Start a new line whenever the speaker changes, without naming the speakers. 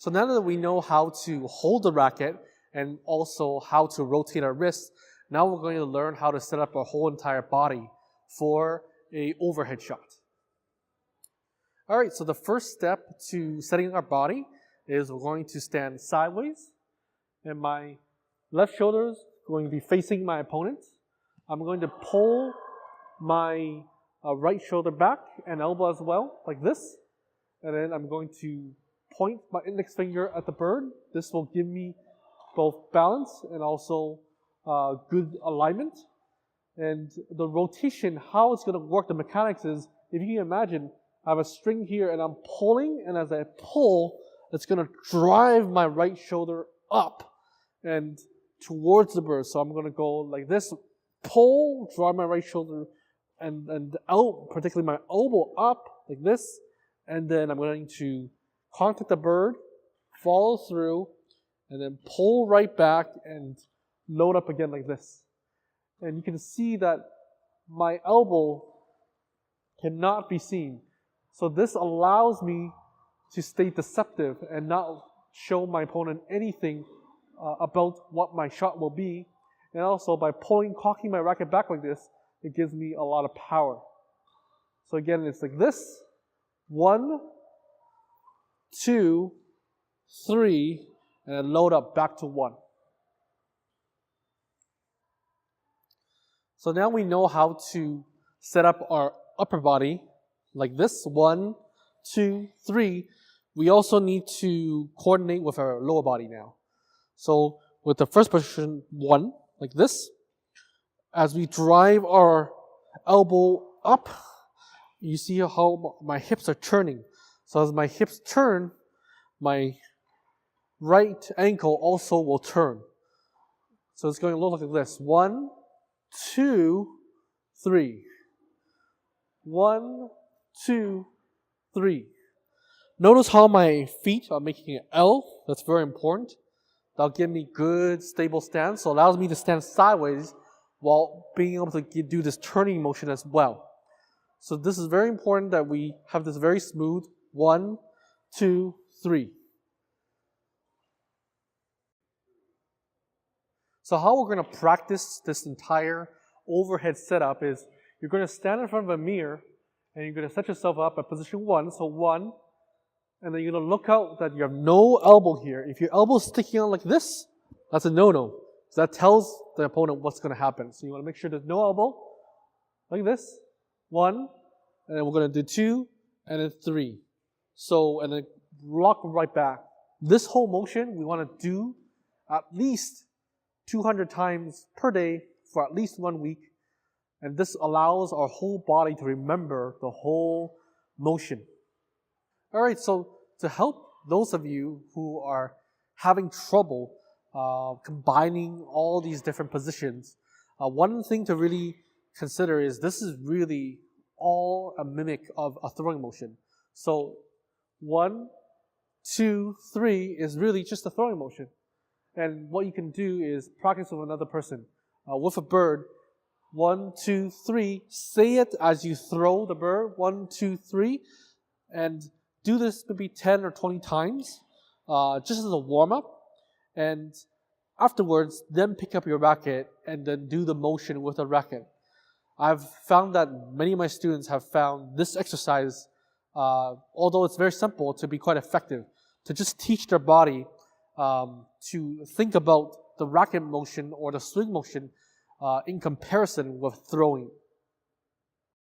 So now that we know how to hold the racket and also how to rotate our wrists, now we're going to learn how to set up our whole entire body for an overhead shot. All right, so the first step to setting our body is we're going to stand sideways, and my left shoulder is going to be facing my opponent. I'm going to pull my right shoulder back and elbow as well, like this. And then I'm going to point my index finger at the bird. This will give me both balance and also good alignment. And the rotation, how it's going to work, the mechanics is, if you can imagine, I have a string here and I'm pulling, and as I pull, it's going to drive my right shoulder up and towards the bird. So I'm going to go like this, pull, drive my right shoulder and out, particularly my elbow up like this, and then I'm going to contact the bird, follow through, and then pull right back and load up again like this. And you can see that my elbow cannot be seen. So this allows me to stay deceptive and not show my opponent anything about what my shot will be. And also by cocking my racket back like this, it gives me a lot of power. So again, it's like this. 1, 2, 3, and then load up back to 1. So now we know how to set up our upper body like this. 1, 2, 3. We also need to coordinate with our lower body now. So with the first position, 1, like this. As we drive our elbow up, you see how my hips are turning. So as my hips turn, my right ankle also will turn. So it's going to look like this. 1, 2, 3. 1, 2, 3. Notice how my feet are making an L. That's very important. That'll give me good, stable stance. So it allows me to stand sideways while being able to do this turning motion as well. So this is very important that we have this very smooth 1, 2, 3. So how we're going to practice this entire overhead setup is you're going to stand in front of a mirror and you're going to set yourself up at position 1. So 1, and then you're going to look out that you have no elbow here. If your elbow is sticking out like this, that's a no-no. So that tells the opponent what's going to happen. So you want to make sure there's no elbow, like this. 1, and then we're going to do 2, and then 3. So, and then rock right back. This whole motion we want to do at least 200 times per day for at least 1 week. And this allows our whole body to remember the whole motion. All right, so to help those of you who are having trouble combining all these different positions, one thing to really consider is this is really all a mimic of a throwing motion. So 1, 2, 3 is really just a throwing motion. And what you can do is practice with another person. With a bird, 1, 2, 3, say it as you throw the bird, 1, 2, 3, and do this maybe 10 or 20 times, just as a warm-up. And afterwards, then pick up your racket and then do the motion with the racket. I've found that many of my students have found this exercise, although it's very simple, to be quite effective, to just teach their body to think about the racket motion or the swing motion in comparison with throwing.